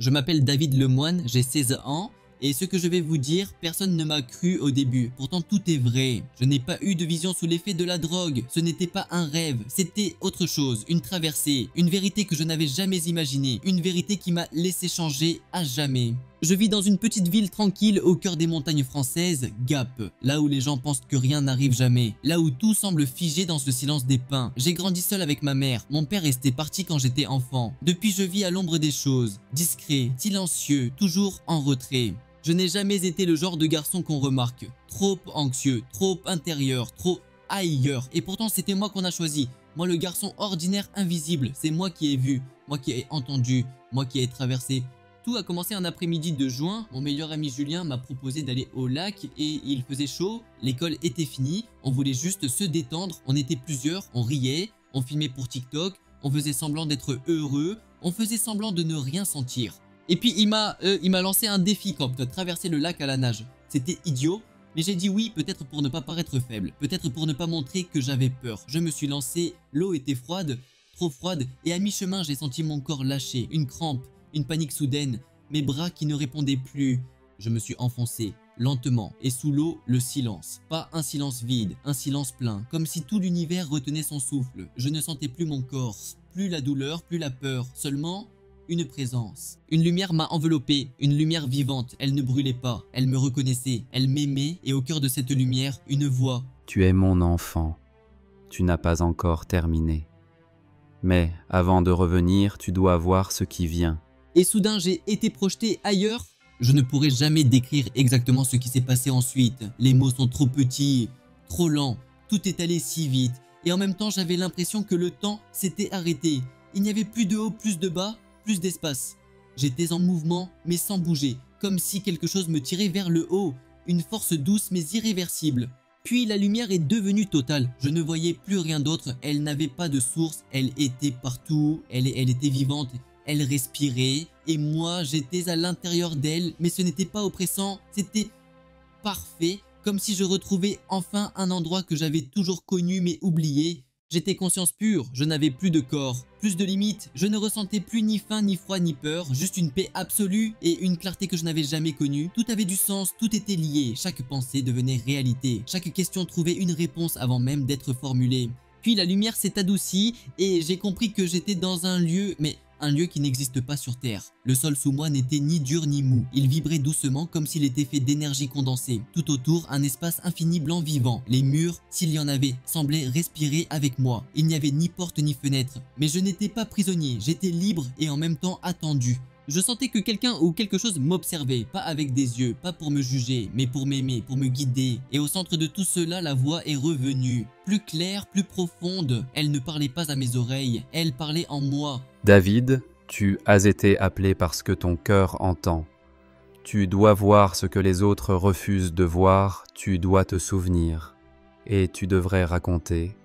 Je m'appelle David Lemoine, j'ai 16 ans et ce que je vais vous dire, personne ne m'a cru au début. Pourtant tout est vrai. Je n'ai pas eu de vision sous l'effet de la drogue. Ce n'était pas un rêve, c'était autre chose, une traversée, une vérité que je n'avais jamais imaginée, une vérité qui m'a laissé changer à jamais. Je vis dans une petite ville tranquille au cœur des montagnes françaises, Gap, là où les gens pensent que rien n'arrive jamais, là où tout semble figé dans ce silence des pins. J'ai grandi seul avec ma mère, mon père restait parti quand j'étais enfant. Depuis je vis à l'ombre des choses, discret, silencieux, toujours en retrait. Je n'ai jamais été le genre de garçon qu'on remarque, trop anxieux, trop intérieur, trop ailleurs. Et pourtant c'était moi qu'on a choisi, moi le garçon ordinaire invisible, c'est moi qui ai vu, moi qui ai entendu, moi qui ai traversé. Tout a commencé un après-midi de juin, mon meilleur ami Julien m'a proposé d'aller au lac et il faisait chaud, l'école était finie, on voulait juste se détendre, on était plusieurs, on riait, on filmait pour TikTok, on faisait semblant d'être heureux, on faisait semblant de ne rien sentir. Et puis il m'a lancé un défi quand traverser le lac à la nage. C'était idiot, mais j'ai dit oui peut-être pour ne pas paraître faible, peut-être pour ne pas montrer que j'avais peur. Je me suis lancé, l'eau était froide, trop froide, et à mi-chemin j'ai senti mon corps lâcher, une crampe, une panique soudaine, mes bras qui ne répondaient plus. Je me suis enfoncé, lentement, et sous l'eau, le silence. Pas un silence vide, un silence plein, comme si tout l'univers retenait son souffle. Je ne sentais plus mon corps, plus la douleur, plus la peur, seulement une présence. Une lumière m'a enveloppé, une lumière vivante, elle ne brûlait pas, elle me reconnaissait, elle m'aimait, et au cœur de cette lumière, une voix. Tu es mon enfant, tu n'as pas encore terminé. Mais avant de revenir, tu dois voir ce qui vient. Et soudain, j'ai été projeté ailleurs. Je ne pourrai jamais décrire exactement ce qui s'est passé ensuite. Les mots sont trop petits, trop lents, tout est allé si vite. Et en même temps, j'avais l'impression que le temps s'était arrêté. Il n'y avait plus de haut, plus de bas, plus d'espace. J'étais en mouvement, mais sans bouger, comme si quelque chose me tirait vers le haut. Une force douce mais irréversible. Puis la lumière est devenue totale. Je ne voyais plus rien d'autre. Elle n'avait pas de source. Elle était partout. Elle était vivante. Elle respirait. Et moi, j'étais à l'intérieur d'elle. Mais ce n'était pas oppressant. C'était parfait. Comme si je retrouvais enfin un endroit que j'avais toujours connu mais oublié. J'étais conscience pure, je n'avais plus de corps, plus de limites, je ne ressentais plus ni faim, ni froid, ni peur, juste une paix absolue et une clarté que je n'avais jamais connue. Tout avait du sens, tout était lié, chaque pensée devenait réalité, chaque question trouvait une réponse avant même d'être formulée. Puis la lumière s'est adoucie et j'ai compris que j'étais dans un lieu, mais un lieu qui n'existe pas sur Terre. Le sol sous moi n'était ni dur ni mou. Il vibrait doucement comme s'il était fait d'énergie condensée. Tout autour, un espace infini blanc vivant. Les murs, s'il y en avait, semblaient respirer avec moi. Il n'y avait ni porte ni fenêtre. Mais je n'étais pas prisonnier, j'étais libre et en même temps attendu. Je sentais que quelqu'un ou quelque chose m'observait, pas avec des yeux, pas pour me juger, mais pour m'aimer, pour me guider. Et au centre de tout cela, la voix est revenue. Plus claire, plus profonde. Elle ne parlait pas à mes oreilles, elle parlait en moi. David, tu as été appelé parce que ton cœur entend. Tu dois voir ce que les autres refusent de voir, tu dois te souvenir. Et tu devrais raconter,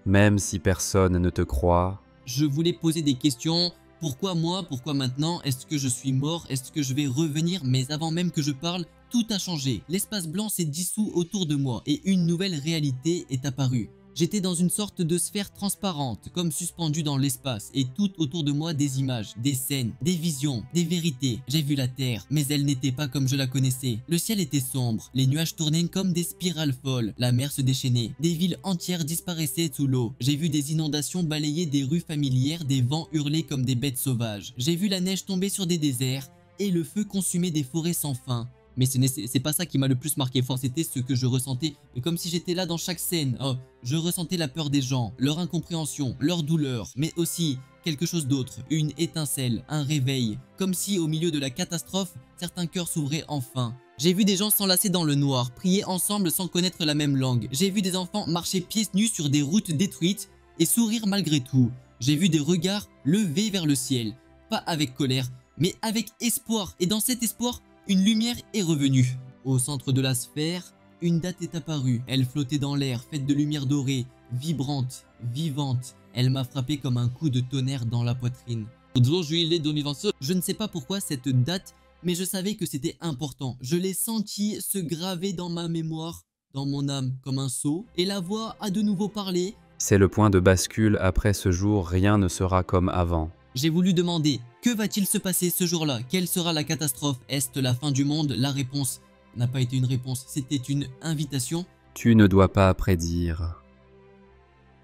même si personne ne te croit. Je voulais poser des questions. Pourquoi moi? Pourquoi maintenant? Est-ce que je suis mort? Est-ce que je vais revenir? Mais avant même que je parle, tout a changé. L'espace blanc s'est dissous autour de moi et une nouvelle réalité est apparue. J'étais dans une sorte de sphère transparente, comme suspendue dans l'espace, et tout autour de moi des images, des scènes, des visions, des vérités. J'ai vu la Terre, mais elle n'était pas comme je la connaissais. Le ciel était sombre, les nuages tournaient comme des spirales folles, la mer se déchaînait, des villes entières disparaissaient sous l'eau. J'ai vu des inondations balayer des rues familières, des vents hurler comme des bêtes sauvages. J'ai vu la neige tomber sur des déserts, et le feu consumer des forêts sans fin. Mais c'est pas ça qui m'a le plus marqué fort, c'était ce que je ressentais, comme si j'étais là dans chaque scène. Oh, je ressentais la peur des gens, leur incompréhension, leur douleur, mais aussi quelque chose d'autre, une étincelle, un réveil. Comme si au milieu de la catastrophe, certains cœurs s'ouvraient enfin. J'ai vu des gens s'enlacer dans le noir, prier ensemble sans connaître la même langue. J'ai vu des enfants marcher pieds nus sur des routes détruites et sourire malgré tout. J'ai vu des regards levés vers le ciel, pas avec colère, mais avec espoir. Et dans cet espoir, une lumière est revenue. Au centre de la sphère, une date est apparue. Elle flottait dans l'air, faite de lumière dorée, vibrante, vivante. Elle m'a frappé comme un coup de tonnerre dans la poitrine. Je ne sais pas pourquoi cette date, mais je savais que c'était important. Je l'ai senti se graver dans ma mémoire, dans mon âme, comme un sceau. Et la voix a de nouveau parlé. C'est le point de bascule, après ce jour, rien ne sera comme avant. J'ai voulu demander que va-t-il se passer ce jour-là? Quelle sera la catastrophe? Est-ce la fin du monde? La réponse n'a pas été une réponse, c'était une invitation. Tu ne dois pas prédire.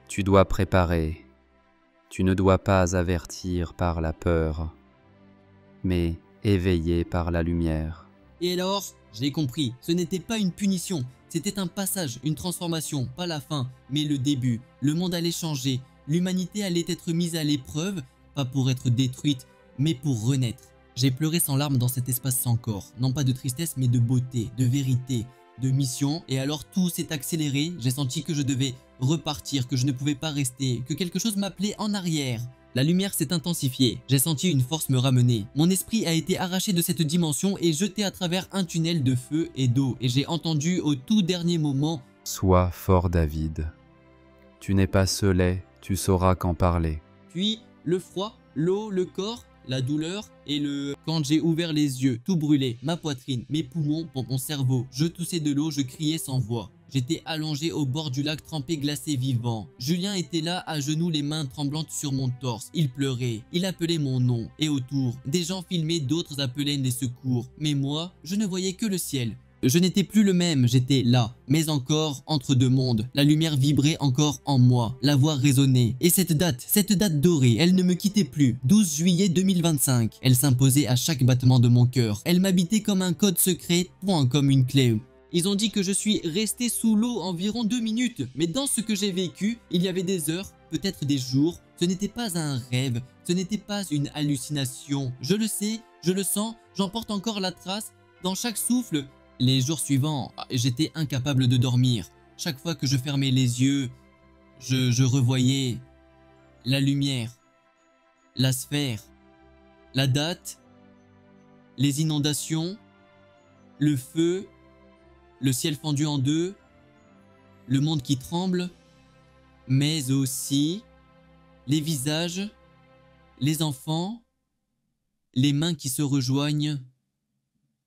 Tu dois préparer. Tu ne dois pas avertir par la peur, mais éveiller par la lumière. Et alors, j'ai compris, ce n'était pas une punition, c'était un passage, une transformation, pas la fin, mais le début. Le monde allait changer, l'humanité allait être mise à l'épreuve, pas pour être détruite, mais pour renaître. J'ai pleuré sans larmes dans cet espace sans corps, non pas de tristesse mais de beauté, de vérité, de mission, et alors tout s'est accéléré, j'ai senti que je devais repartir, que je ne pouvais pas rester, que quelque chose m'appelait en arrière. La lumière s'est intensifiée, j'ai senti une force me ramener. Mon esprit a été arraché de cette dimension et jeté à travers un tunnel de feu et d'eau, et j'ai entendu au tout dernier moment « Sois fort, David. Tu n'es pas seul, tu sauras qu'en parler. » Puis le froid, l'eau, le corps, la douleur et le... Quand j'ai ouvert les yeux, tout brûlait, ma poitrine, mes poumons, mon cerveau, je toussais de l'eau, je criais sans voix. J'étais allongé au bord du lac trempé glacé vivant. Julien était là, à genoux, les mains tremblantes sur mon torse. Il pleurait, il appelait mon nom. Et autour, des gens filmaient, d'autres appelaient les secours. Mais moi, je ne voyais que le ciel. Je n'étais plus le même, j'étais là, mais encore entre deux mondes. La lumière vibrait encore en moi, la voix résonnait. Et cette date dorée, elle ne me quittait plus. 12 juillet 2025, elle s'imposait à chaque battement de mon cœur. Elle m'habitait comme un code secret, point comme une clé. Ils ont dit que je suis resté sous l'eau environ 2 minutes, mais dans ce que j'ai vécu, il y avait des heures, peut-être des jours. Ce n'était pas un rêve, ce n'était pas une hallucination. Je le sais, je le sens, j'en porte encore la trace. Dans chaque souffle, les jours suivants, j'étais incapable de dormir. Chaque fois que je fermais les yeux, je revoyais la lumière, la sphère, la date, les inondations, le feu, le ciel fendu en deux, le monde qui tremble, mais aussi les visages, les enfants, les mains qui se rejoignent,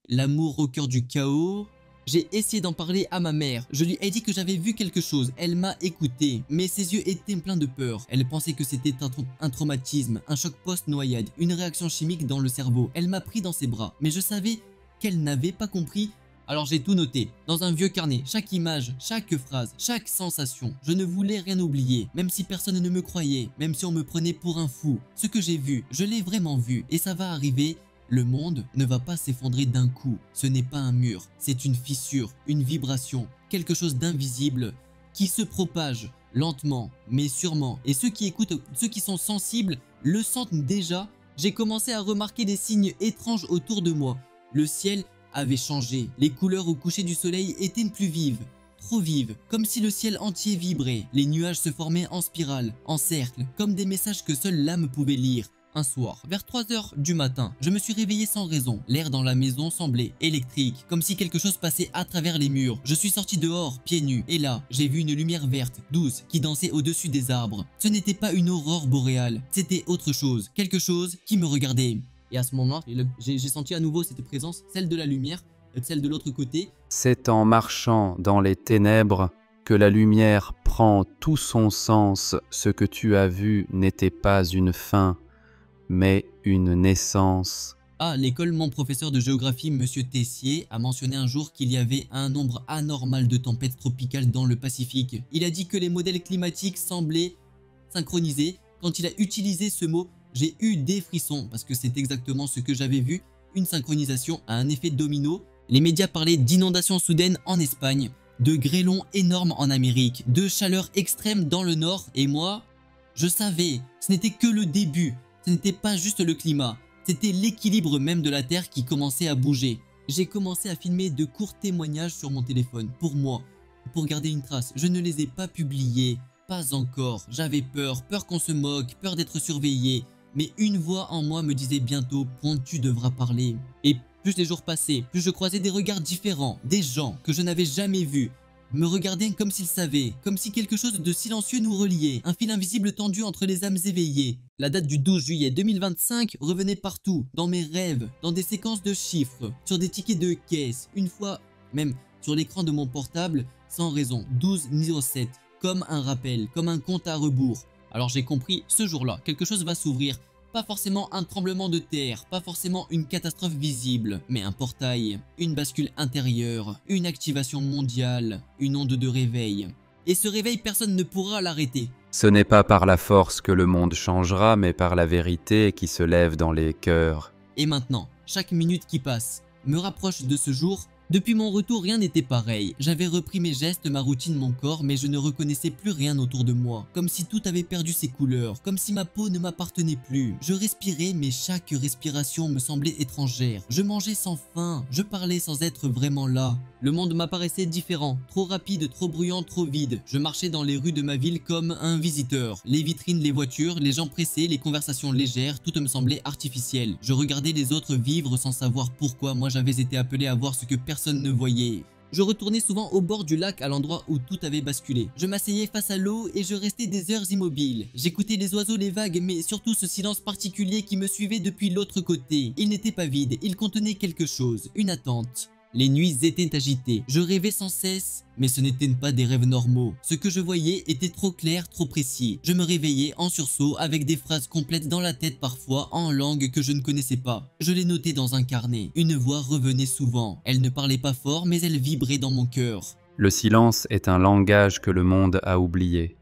l'amour au cœur du chaos. J'ai essayé d'en parler à ma mère. Je lui ai dit que j'avais vu quelque chose. Elle m'a écouté, mais ses yeux étaient pleins de peur. Elle pensait que c'était un traumatisme, un choc post-noyade, une réaction chimique dans le cerveau. Elle m'a pris dans ses bras, mais je savais qu'elle n'avait pas compris. Alors j'ai tout noté, dans un vieux carnet, chaque image, chaque phrase, chaque sensation. Je ne voulais rien oublier, même si personne ne me croyait, même si on me prenait pour un fou. Ce que j'ai vu, je l'ai vraiment vu, et ça va arriver. Le monde ne va pas s'effondrer d'un coup, ce n'est pas un mur, c'est une fissure, une vibration, quelque chose d'invisible qui se propage lentement mais sûrement. Et ceux qui écoutent, ceux qui sont sensibles le sentent déjà. J'ai commencé à remarquer des signes étranges autour de moi. Le ciel avait changé, les couleurs au coucher du soleil étaient plus vives, trop vives, comme si le ciel entier vibrait. Les nuages se formaient en spirale, en cercle, comme des messages que seule l'âme pouvait lire. Un soir, vers 3 h du matin, je me suis réveillé sans raison. L'air dans la maison semblait électrique, comme si quelque chose passait à travers les murs. Je suis sorti dehors, pieds nus, et là, j'ai vu une lumière verte, douce, qui dansait au-dessus des arbres. Ce n'était pas une aurore boréale, c'était autre chose, quelque chose qui me regardait. Et à ce moment, j'ai senti à nouveau cette présence, celle de la lumière, celle de l'autre côté. C'est en marchant dans les ténèbres que la lumière prend tout son sens. Ce que tu as vu n'était pas une fin, mais une naissance. À l'école, mon professeur de géographie, Monsieur Tessier, a mentionné un jour qu'il y avait un nombre anormal de tempêtes tropicales dans le Pacifique. Il a dit que les modèles climatiques semblaient synchronisés. Quand il a utilisé ce mot, j'ai eu des frissons, parce que c'est exactement ce que j'avais vu, une synchronisation à un effet domino. Les médias parlaient d'inondations soudaines en Espagne, de grêlons énormes en Amérique, de chaleur extrême dans le nord, et moi, je savais, ce n'était que le début. Ce n'était pas juste le climat, c'était l'équilibre même de la Terre qui commençait à bouger. J'ai commencé à filmer de courts témoignages sur mon téléphone, pour moi, pour garder une trace. Je ne les ai pas publiés, pas encore. J'avais peur qu'on se moque, peur d'être surveillé. Mais une voix en moi me disait bientôt, tu devras parler. Et plus les jours passaient, plus je croisais des regards différents, des gens que je n'avais jamais vus. Me regardaient comme s'ils savaient, comme si quelque chose de silencieux nous reliait, un fil invisible tendu entre les âmes éveillées. La date du 12 juillet 2025 revenait partout, dans mes rêves, dans des séquences de chiffres, sur des tickets de caisse, une fois même sur l'écran de mon portable, sans raison, 1207, comme un rappel, comme un compte à rebours. Alors j'ai compris, ce jour-là, quelque chose va s'ouvrir, Pas forcément un tremblement de terre, pas forcément une catastrophe visible, mais un portail, une bascule intérieure, une activation mondiale, une onde de réveil. Et ce réveil, personne ne pourra l'arrêter. Ce n'est pas par la force que le monde changera, mais par la vérité qui se lève dans les cœurs. Et maintenant, chaque minute qui passe me rapproche de ce jour. Depuis mon retour, rien n'était pareil. J'avais repris mes gestes, ma routine, mon corps, mais je ne reconnaissais plus rien autour de moi. Comme si tout avait perdu ses couleurs, comme si ma peau ne m'appartenait plus. Je respirais, mais chaque respiration me semblait étrangère. Je mangeais sans faim, je parlais sans être vraiment là. Le monde m'apparaissait différent, trop rapide, trop bruyant, trop vide. Je marchais dans les rues de ma ville comme un visiteur. Les vitrines, les voitures, les gens pressés, les conversations légères, tout me semblait artificiel. Je regardais les autres vivre sans savoir pourquoi moi j'avais été appelé à voir ce que personne ne voyait. Je retournais souvent au bord du lac à l'endroit où tout avait basculé. Je m'asseyais face à l'eau et je restais des heures immobile. J'écoutais les oiseaux, les vagues, mais surtout ce silence particulier qui me suivait depuis l'autre côté. Il n'était pas vide, il contenait quelque chose, une attente. Les nuits étaient agitées, je rêvais sans cesse, mais ce n'étaient pas des rêves normaux. Ce que je voyais était trop clair, trop précis. Je me réveillais en sursaut avec des phrases complètes dans la tête parfois en langue que je ne connaissais pas. Je les notais dans un carnet. Une voix revenait souvent. Elle ne parlait pas fort, mais elle vibrait dans mon cœur. Le silence est un langage que le monde a oublié.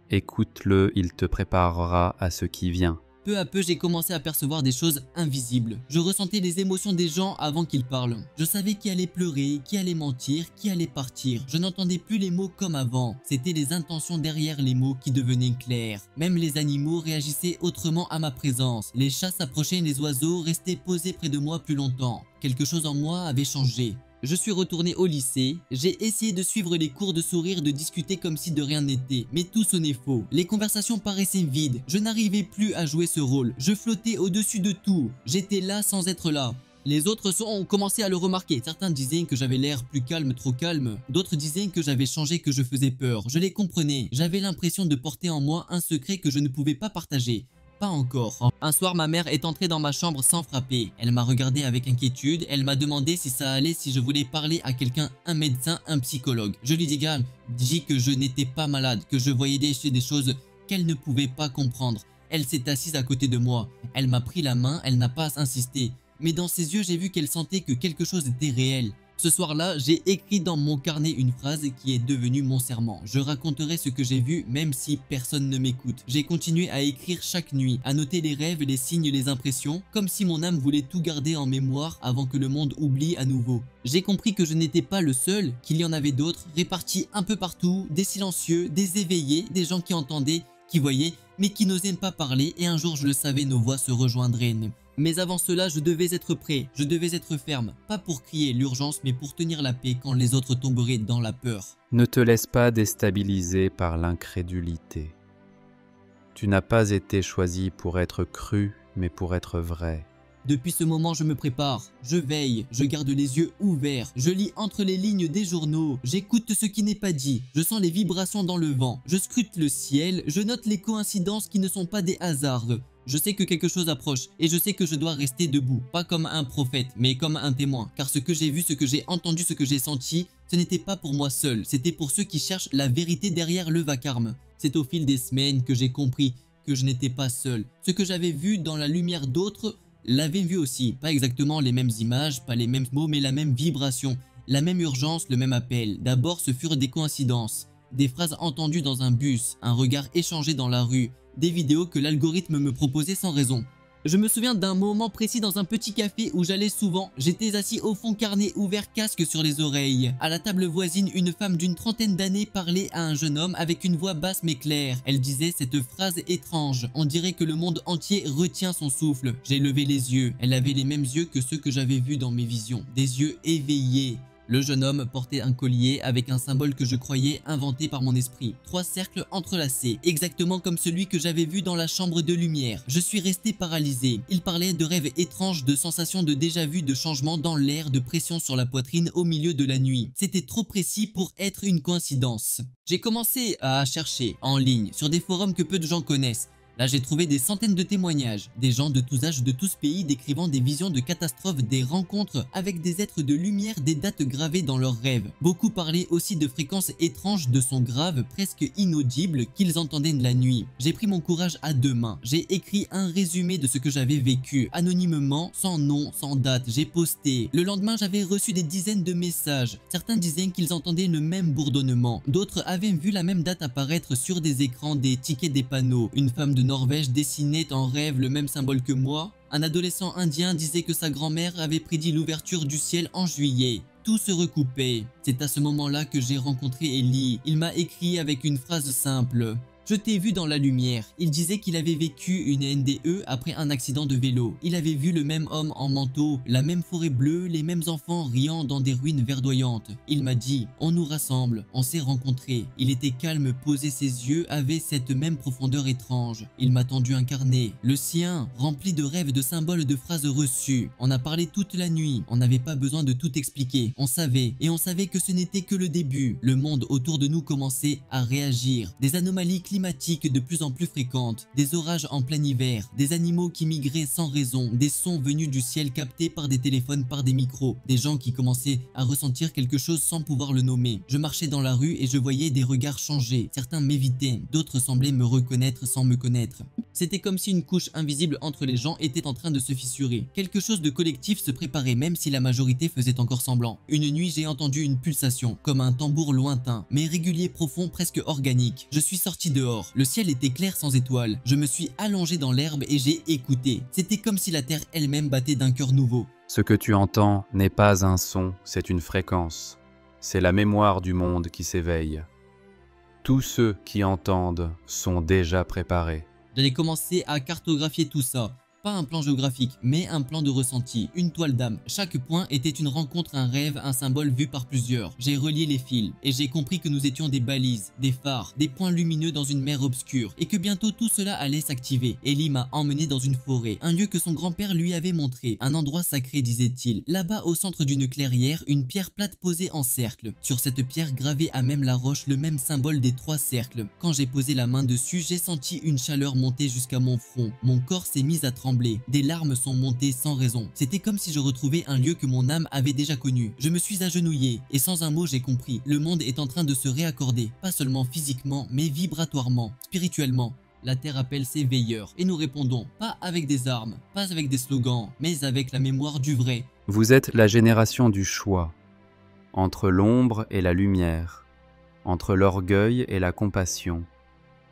Écoute-le, il te préparera à ce qui vient. Peu à peu, j'ai commencé à percevoir des choses invisibles. Je ressentais les émotions des gens avant qu'ils parlent. Je savais qui allait pleurer, qui allait mentir, qui allait partir. Je n'entendais plus les mots comme avant. C'était les intentions derrière les mots qui devenaient claires. Même les animaux réagissaient autrement à ma présence. Les chats s'approchaient et les oiseaux restaient posés près de moi plus longtemps. Quelque chose en moi avait changé. Je suis retourné au lycée, j'ai essayé de suivre les cours, de sourire, de discuter comme si de rien n'était, mais tout sonnait faux. Les conversations paraissaient vides, je n'arrivais plus à jouer ce rôle, je flottais au-dessus de tout, j'étais là sans être là. Les autres ont commencé à le remarquer, certains disaient que j'avais l'air plus calme, trop calme, d'autres disaient que j'avais changé, que je faisais peur, je les comprenais, j'avais l'impression de porter en moi un secret que je ne pouvais pas partager. Pas encore. Un soir, ma mère est entrée dans ma chambre sans frapper. Elle m'a regardé avec inquiétude. Elle m'a demandé si ça allait, si je voulais parler à quelqu'un, un médecin, un psychologue. Je lui dis que je n'étais pas malade, que je voyais des choses qu'elle ne pouvait pas comprendre. Elle s'est assise à côté de moi. Elle m'a pris la main, elle n'a pas insisté. Mais dans ses yeux, j'ai vu qu'elle sentait que quelque chose était réel. Ce soir-là, j'ai écrit dans mon carnet une phrase qui est devenue mon serment. Je raconterai ce que j'ai vu même si personne ne m'écoute. J'ai continué à écrire chaque nuit, à noter les rêves, les signes, les impressions, comme si mon âme voulait tout garder en mémoire avant que le monde oublie à nouveau. J'ai compris que je n'étais pas le seul, qu'il y en avait d'autres, répartis un peu partout, des silencieux, des éveillés, des gens qui entendaient, qui voyaient, mais qui n'osaient pas parler, et un jour je le savais, nos voix se rejoindraient. Mais avant cela, je devais être prêt, je devais être ferme, pas pour crier l'urgence, mais pour tenir la paix quand les autres tomberaient dans la peur. Ne te laisse pas déstabiliser par l'incrédulité. Tu n'as pas été choisi pour être cru, mais pour être vrai. Depuis ce moment, je me prépare, je veille, je garde les yeux ouverts, je lis entre les lignes des journaux, j'écoute ce qui n'est pas dit, je sens les vibrations dans le vent, je scrute le ciel, je note les coïncidences qui ne sont pas des hasards. Je sais que quelque chose approche et je sais que je dois rester debout, pas comme un prophète, mais comme un témoin. Car ce que j'ai vu, ce que j'ai entendu, ce que j'ai senti, ce n'était pas pour moi seul, c'était pour ceux qui cherchent la vérité derrière le vacarme. C'est au fil des semaines que j'ai compris que je n'étais pas seul. Ce que j'avais vu dans la lumière d'autres l'avaient vu aussi. Pas exactement les mêmes images, pas les mêmes mots, mais la même vibration, la même urgence, le même appel. D'abord, ce furent des coïncidences. Des phrases entendues dans un bus, un regard échangé dans la rue, des vidéos que l'algorithme me proposait sans raison. Je me souviens d'un moment précis dans un petit café où j'allais souvent. J'étais assis au fond, carnet ouvert, casque sur les oreilles. À la table voisine, une femme d'une trentaine d'années parlait à un jeune homme avec une voix basse mais claire. Elle disait cette phrase étrange. On dirait que le monde entier retient son souffle. J'ai levé les yeux. Elle avait les mêmes yeux que ceux que j'avais vus dans mes visions. Des yeux éveillés. Le jeune homme portait un collier avec un symbole que je croyais inventé par mon esprit. 3 cercles entrelacés, exactement comme celui que j'avais vu dans la chambre de lumière. Je suis resté paralysé. Il parlait de rêves étranges, de sensations de déjà-vu, de changements dans l'air, de pression sur la poitrine au milieu de la nuit. C'était trop précis pour être une coïncidence. J'ai commencé à chercher en ligne, sur des forums que peu de gens connaissent. Là, j'ai trouvé des centaines de témoignages, des gens de tous âges, de tous pays décrivant des visions de catastrophes, des rencontres avec des êtres de lumière, des dates gravées dans leurs rêves. Beaucoup parlaient aussi de fréquences étranges, de sons graves, presque inaudibles, qu'ils entendaient de la nuit. J'ai pris mon courage à deux mains. J'ai écrit un résumé de ce que j'avais vécu, anonymement, sans nom, sans date. J'ai posté. Le lendemain, j'avais reçu des dizaines de messages. Certains disaient qu'ils entendaient le même bourdonnement. D'autres avaient vu la même date apparaître sur des écrans, des tickets, des panneaux. Une femme de Norvège dessinait en rêve le même symbole que moi. Un adolescent indien disait que sa grand-mère avait prédit l'ouverture du ciel en juillet. Tout se recoupait. C'est à ce moment-là que j'ai rencontré Eli. Il m'a écrit avec une phrase simple. Je t'ai vu dans la lumière. Il disait qu'il avait vécu une NDE après un accident de vélo. Il avait vu le même homme en manteau, la même forêt bleue, les mêmes enfants riant dans des ruines verdoyantes. Il m'a dit, on nous rassemble, on s'est rencontrés. Il était calme, posé, ses yeux avaient cette même profondeur étrange. Il m'a tendu un carnet, le sien, rempli de rêves, de symboles, de phrases reçues. On a parlé toute la nuit, on n'avait pas besoin de tout expliquer. On savait, et on savait que ce n'était que le début. Le monde autour de nous commençait à réagir. Des anomalies climatiques de plus en plus fréquentes, des orages en plein hiver, des animaux qui migraient sans raison, des sons venus du ciel captés par des téléphones, par des micros, des gens qui commençaient à ressentir quelque chose sans pouvoir le nommer. Je marchais dans la rue et je voyais des regards changer, certains m'évitaient, d'autres semblaient me reconnaître sans me connaître. C'était comme si une couche invisible entre les gens était en train de se fissurer. Quelque chose de collectif se préparait même si la majorité faisait encore semblant. Une nuit, j'ai entendu une pulsation, comme un tambour lointain, mais régulier, profond, presque organique. Je suis sorti dehors. Le ciel était clair sans étoiles. Je me suis allongé dans l'herbe et j'ai écouté. C'était comme si la terre elle-même battait d'un cœur nouveau. Ce que tu entends n'est pas un son, c'est une fréquence. C'est la mémoire du monde qui s'éveille. Tous ceux qui entendent sont déjà préparés. J'allais commencer à cartographier tout ça. Pas un plan géographique, mais un plan de ressenti, une toile d'âme. Chaque point était une rencontre, un rêve, un symbole vu par plusieurs. J'ai relié les fils et j'ai compris que nous étions des balises, des phares, des points lumineux dans une mer obscure et que bientôt tout cela allait s'activer. Ellie m'a emmené dans une forêt, un lieu que son grand-père lui avait montré, un endroit sacré disait-il. Là-bas au centre d'une clairière, une pierre plate posée en cercle. Sur cette pierre gravée à même la roche le même symbole des trois cercles. Quand j'ai posé la main dessus, j'ai senti une chaleur monter jusqu'à mon front. Mon corps s'est mis à trembler. Des larmes sont montées sans raison. C'était comme si je retrouvais un lieu que mon âme avait déjà connu. Je me suis agenouillé et sans un mot j'ai compris. Le monde est en train de se réaccorder, pas seulement physiquement mais vibratoirement, spirituellement. La terre appelle ses veilleurs et nous répondons, pas avec des armes, pas avec des slogans, mais avec la mémoire du vrai. Vous êtes la génération du choix, entre l'ombre et la lumière, entre l'orgueil et la compassion,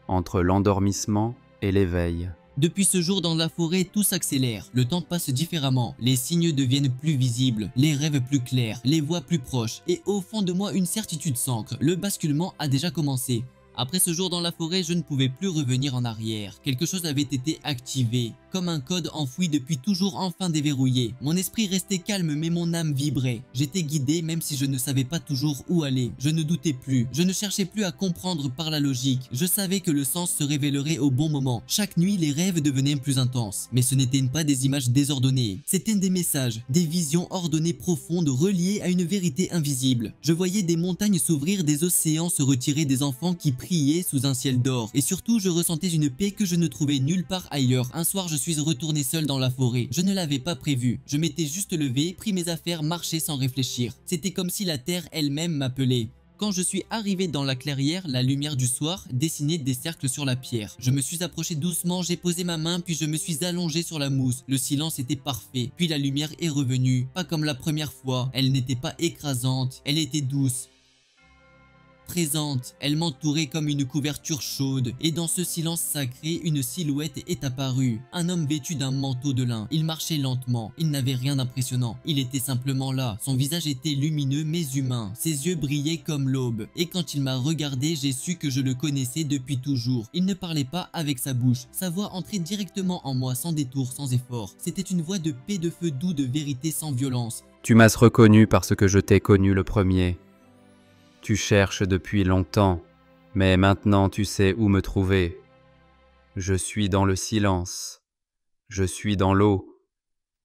entre l'endormissement et l'éveil. Depuis ce jour dans la forêt, tout s'accélère, le temps passe différemment, les signes deviennent plus visibles, les rêves plus clairs, les voix plus proches, et au fond de moi une certitude s'ancre, le basculement a déjà commencé. Après ce jour dans la forêt, je ne pouvais plus revenir en arrière. Quelque chose avait été activé, comme un code enfoui depuis toujours enfin déverrouillé. Mon esprit restait calme mais mon âme vibrait. J'étais guidé même si je ne savais pas toujours où aller. Je ne doutais plus, je ne cherchais plus à comprendre par la logique. Je savais que le sens se révélerait au bon moment. Chaque nuit, les rêves devenaient plus intenses. Mais ce n'étaient pas des images désordonnées. C'étaient des messages, des visions ordonnées profondes reliées à une vérité invisible. Je voyais des montagnes s'ouvrir, des océans se retirer, des enfants qui priaient sous un ciel d'or. Et surtout, je ressentais une paix que je ne trouvais nulle part ailleurs. Un soir, je suis retourné seul dans la forêt. Je ne l'avais pas prévu. Je m'étais juste levé, pris mes affaires, marché sans réfléchir. C'était comme si la terre elle-même m'appelait. Quand je suis arrivé dans la clairière, la lumière du soir dessinait des cercles sur la pierre. Je me suis approché doucement, j'ai posé ma main, puis je me suis allongé sur la mousse. Le silence était parfait, puis la lumière est revenue. Pas comme la première fois, elle n'était pas écrasante, elle était douce. Présente, elle m'entourait comme une couverture chaude, et dans ce silence sacré, une silhouette est apparue. Un homme vêtu d'un manteau de lin. Il marchait lentement, il n'avait rien d'impressionnant. Il était simplement là. Son visage était lumineux mais humain. Ses yeux brillaient comme l'aube. Et quand il m'a regardé, j'ai su que je le connaissais depuis toujours. Il ne parlait pas avec sa bouche. Sa voix entrait directement en moi, sans détour, sans effort. C'était une voix de paix, de feu doux, de vérité sans violence. Tu m'as reconnu parce que je t'ai connu le premier. Tu cherches depuis longtemps, mais maintenant tu sais où me trouver. Je suis dans le silence, je suis dans l'eau,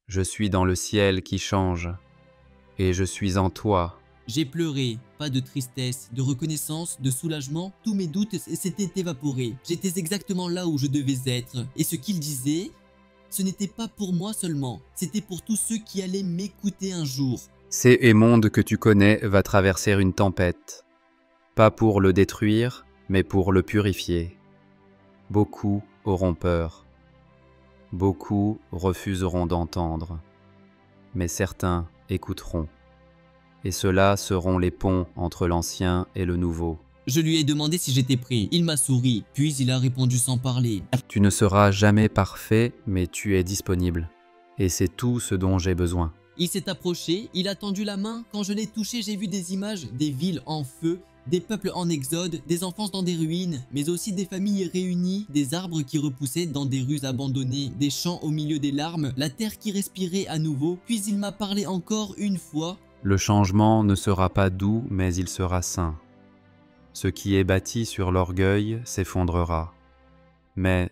je suis dans le ciel qui change, et je suis en toi, J'ai pleuré, pas de tristesse, de reconnaissance, de soulagement, tous mes doutes s'étaient évaporés. J'étais exactement là où je devais être. Et ce qu'il disait, ce n'était pas pour moi seulement, c'était pour tous ceux qui allaient m'écouter un jour. Ces mondes que tu connais va traverser une tempête, pas pour le détruire, mais pour le purifier. Beaucoup auront peur, beaucoup refuseront d'entendre, mais certains écouteront. Et ceux-là seront les ponts entre l'ancien et le nouveau. Je lui ai demandé si j'étais prêt, il m'a souri, puis il a répondu sans parler. Tu ne seras jamais parfait, mais tu es disponible. Et c'est tout ce dont j'ai besoin. Il s'est approché, il a tendu la main, quand je l'ai touché j'ai vu des images, des villes en feu, des peuples en exode, des enfances dans des ruines, mais aussi des familles réunies, des arbres qui repoussaient dans des rues abandonnées, des champs au milieu des larmes, la terre qui respirait à nouveau, puis il m'a parlé encore une fois. Le changement ne sera pas doux, mais il sera sain. Ce qui est bâti sur l'orgueil s'effondrera. Mais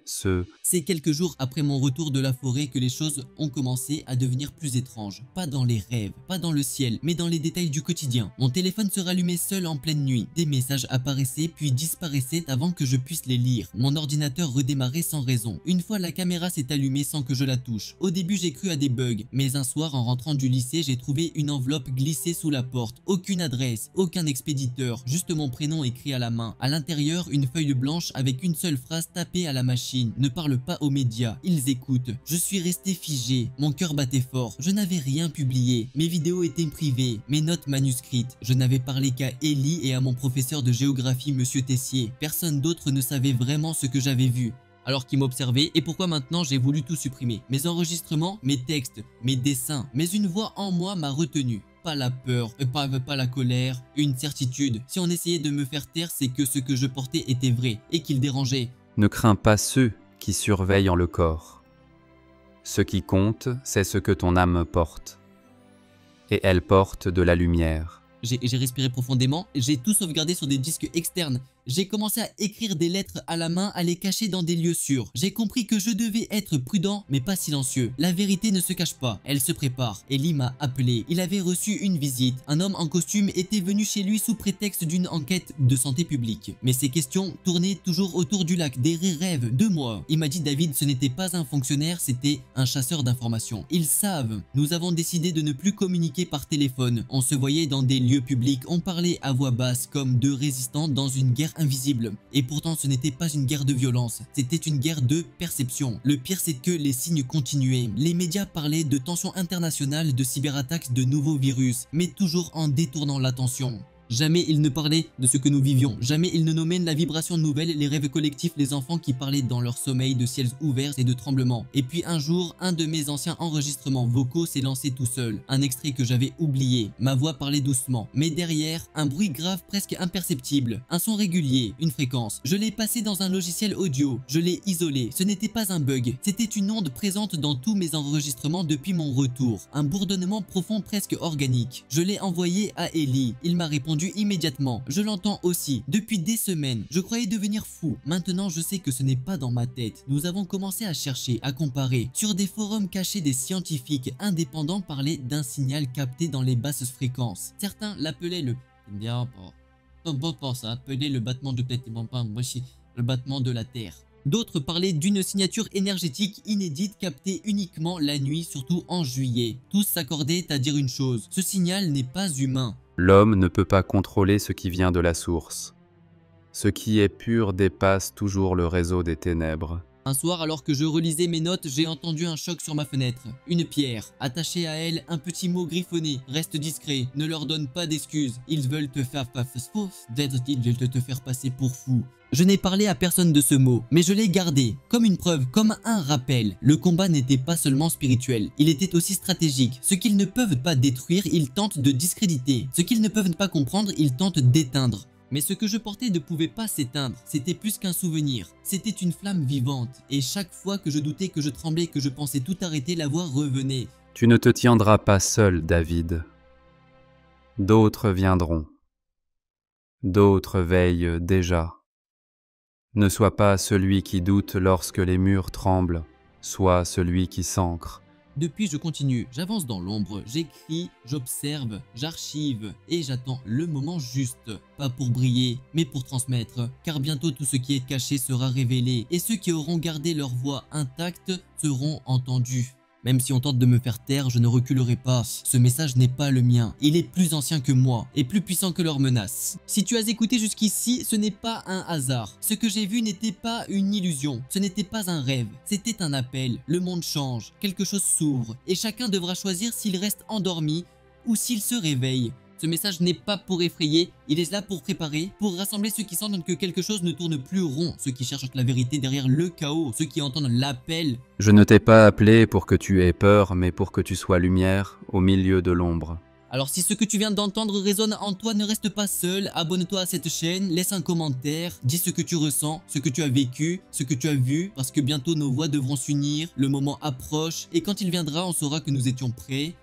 C'est quelques jours après mon retour de la forêt que les choses ont commencé à devenir plus étranges. Pas dans les rêves, pas dans le ciel, mais dans les détails du quotidien. Mon téléphone se rallumait seul en pleine nuit. Des messages apparaissaient puis disparaissaient avant que je puisse les lire. Mon ordinateur redémarrait sans raison. Une fois la caméra s'est allumée sans que je la touche. Au début j'ai cru à des bugs, mais un soir en rentrant du lycée j'ai trouvé une enveloppe glissée sous la porte. Aucune adresse, aucun expéditeur, juste mon prénom écrit à la main. À l'intérieur une feuille blanche avec une seule phrase tapée à la machine. Ne parle pas aux médias, ils écoutent. Je suis resté figé, mon cœur battait fort. Je n'avais rien publié, mes vidéos étaient privées, mes notes manuscrites. Je n'avais parlé qu'à Ellie et à mon professeur de géographie, monsieur Tessier. Personne d'autre ne savait vraiment ce que j'avais vu. Alors qu'il m'observait, et pourquoi maintenant j'ai voulu tout supprimer. Mes enregistrements, mes textes, mes dessins. Mais une voix en moi m'a retenu. Pas la peur, pas la colère, une certitude. Si on essayait de me faire taire, c'est que ce que je portais était vrai et qu'il dérangeait. Ne crains pas ceux qui surveillent en le corps. Ce qui compte, c'est ce que ton âme porte. Et elle porte de la lumière. J'ai respiré profondément, j'ai tout sauvegardé sur des disques externes. J'ai commencé à écrire des lettres à la main, à les cacher dans des lieux sûrs. J'ai compris que je devais être prudent, mais pas silencieux. La vérité ne se cache pas, elle se prépare. Ellie m'a appelé. Il avait reçu une visite. Un homme en costume était venu chez lui sous prétexte d'une enquête de santé publique. Mais ses questions tournaient toujours autour du lac, des rêves, de moi. Il m'a dit David, ce n'était pas un fonctionnaire, c'était un chasseur d'informations. Ils savent. Nous avons décidé de ne plus communiquer par téléphone. On se voyait dans des lieux publics, on parlait à voix basse comme deux résistants dans une guerre invisible. Et pourtant ce n'était pas une guerre de violence, c'était une guerre de perception. Le pire c'est que les signes continuaient. Les médias parlaient de tensions internationales, de cyberattaques, de nouveaux virus, mais toujours en détournant l'attention. Jamais il ne parlait de ce que nous vivions, jamais il ne nommait la vibration nouvelle, les rêves collectifs, les enfants qui parlaient dans leur sommeil de ciels ouverts et de tremblements. Et puis un jour, un de mes anciens enregistrements vocaux s'est lancé tout seul, un extrait que j'avais oublié. Ma voix parlait doucement, mais derrière, un bruit grave presque imperceptible, un son régulier, une fréquence. Je l'ai passé dans un logiciel audio, je l'ai isolé, ce n'était pas un bug, c'était une onde présente dans tous mes enregistrements depuis mon retour, un bourdonnement profond presque organique. Je l'ai envoyé à Ellie, il m'a répondu immédiatement. Je l'entends aussi, depuis des semaines. Je croyais devenir fou. Maintenant, je sais que ce n'est pas dans ma tête. Nous avons commencé à chercher, à comparer. Sur des forums cachés, des scientifiques indépendants parlaient d'un signal capté dans les basses fréquences. Certains l'appelaient le... ça appelait le battement de le battement de la Terre. D'autres parlaient d'une signature énergétique inédite captée uniquement la nuit, surtout en juillet. Tous s'accordaient à dire une chose, ce signal n'est pas humain. L'homme ne peut pas contrôler ce qui vient de la source. Ce qui est pur dépasse toujours le réseau des ténèbres. Un soir, alors que je relisais mes notes, j'ai entendu un choc sur ma fenêtre. Une pierre. Attachée à elle, un petit mot griffonné. Reste discret. Ne leur donne pas d'excuses. Ils veulent te faire te faire passer pour fou. Je n'ai parlé à personne de ce mot, mais je l'ai gardé, comme une preuve, comme un rappel. Le combat n'était pas seulement spirituel, il était aussi stratégique. Ce qu'ils ne peuvent pas détruire, ils tentent de discréditer. Ce qu'ils ne peuvent pas comprendre, ils tentent d'éteindre. Mais ce que je portais ne pouvait pas s'éteindre, c'était plus qu'un souvenir. C'était une flamme vivante, et chaque fois que je doutais, que je tremblais, que je pensais tout arrêter, la voix revenait. Tu ne te tiendras pas seul, David. D'autres viendront. D'autres veillent déjà. Ne sois pas celui qui doute lorsque les murs tremblent, sois celui qui s'ancre Depuis, je continue, j'avance dans l'ombre, j'écris, j'observe, j'archive et j'attends le moment juste. Pas pour briller, mais pour transmettre, car bientôt tout ce qui est caché sera révélé et ceux qui auront gardé leur voix intacte seront entendus. Même si on tente de me faire taire, je ne reculerai pas. Ce message n'est pas le mien. Il est plus ancien que moi et plus puissant que leurs menaces. Si tu as écouté jusqu'ici, ce n'est pas un hasard. Ce que j'ai vu n'était pas une illusion. Ce n'était pas un rêve. C'était un appel. Le monde change. Quelque chose s'ouvre. Et chacun devra choisir s'il reste endormi ou s'il se réveille. Ce message n'est pas pour effrayer, il est là pour préparer, pour rassembler ceux qui sentent que quelque chose ne tourne plus rond, ceux qui cherchent la vérité derrière le chaos, ceux qui entendent l'appel. Je ne t'ai pas appelé pour que tu aies peur, mais pour que tu sois lumière au milieu de l'ombre. Alors si ce que tu viens d'entendre résonne en toi, ne reste pas seul, abonne-toi à cette chaîne, laisse un commentaire, dis ce que tu ressens, ce que tu as vécu, ce que tu as vu, parce que bientôt nos voix devront s'unir, le moment approche, et quand il viendra, on saura que nous étions prêts.